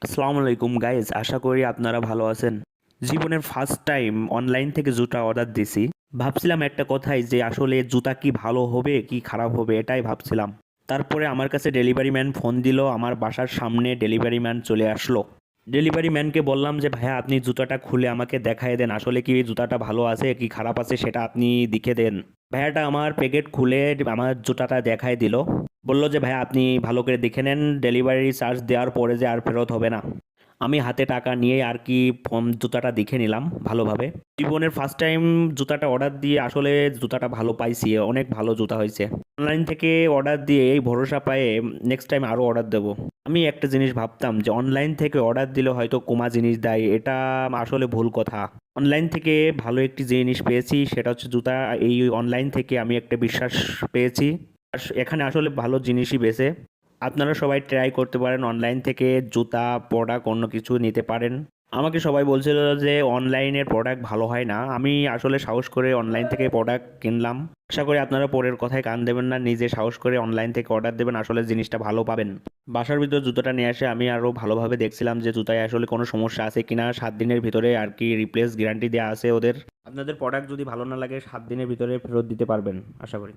আসসালামু আলাইকুম গাইজ, আশা করি আপনারা ভালো আছেন। জীবনের ফার্স্ট টাইম অনলাইন থেকে জুতা অর্ডার দিছি। ভাবছিলাম একটা কথাই যে আসলে জুতা কি ভালো হবে কি খারাপ হবে, এটাই ভাবছিলাম। তারপরে আমার কাছে ডেলিভারি ম্যান ফোন দিল, আমার বাসার সামনে ডেলিভারি ম্যান চলে আসলো। ডেলিভারি ম্যানকে বললাম যে ভাইয়া আপনি জুতাটা খুলে আমাকে দেখায় দেন, আসলে কি জুতাটা ভালো আছে কি খারাপ আছে সেটা আপনি দেখে দেন। ভাইয়াটা আমার প্যাকেট খুলে আমার জুতাটা দেখায় দিল। বলল যে ভাইয়া আপনি ভালো করে দেখে নেন, ডেলিভারি চার্জ দেওয়ার পরে যে আর ফেরত হবে না। আমি হাতে টাকা নিয়ে আর কি জুতাটা দেখে নিলাম ভালোভাবে। জীবনের ফার্স্ট টাইম জুতাটা অর্ডার দিয়ে আসলে জুতাটা ভালো পাইছি, অনেক ভালো জুতা হয়েছে। অনলাইন থেকে অর্ডার দিয়ে এই ভরসা পায়ে নেক্সট টাইম আরও অর্ডার দেবো। আমি একটা জিনিস ভাবতাম যে অনলাইন থেকে অর্ডার দিলে হয়তো কমা জিনিস দেয়, এটা আসলে ভুল কথা। অনলাইন থেকে ভালো একটি জিনিস পেয়েছি, সেটা হচ্ছে জুতা। এই অনলাইন থেকে আমি একটা বিশ্বাস পেয়েছি। এখানে আসলে ভালো জিনিসই বেছে। আপনারা সবাই ট্রাই করতে পারেন, অনলাইন থেকে জুতা প্রোডাক্ট অন্য কিছু নিতে পারেন। আমাকে সবাই বলছিল যে অনলাইনের প্রোডাক্ট ভালো হয় না, আমি আসলে সাহস করে অনলাইন থেকে প্রোডাক্ট কিনলাম। আশা করি আপনারা পরের কথায় কান দেবেন না, নিজে সাহস করে অনলাইন থেকে অর্ডার দেবেন, আসলে জিনিসটা ভালো পাবেন। বাসার ভিতর জুতোটা নিয়ে আসে আমি আরও ভালোভাবে দেখছিলাম যে জুতায় আসলে কোনো সমস্যা আছে কিনা। 7 দিনের ভিতরে আর কি রিপ্লেস গ্যারান্টি দেওয়া আছে ওদের। আপনাদের প্রোডাক্ট যদি ভালো না লাগে 7 দিনের ভিতরে ফেরত দিতে পারবেন আশা করি।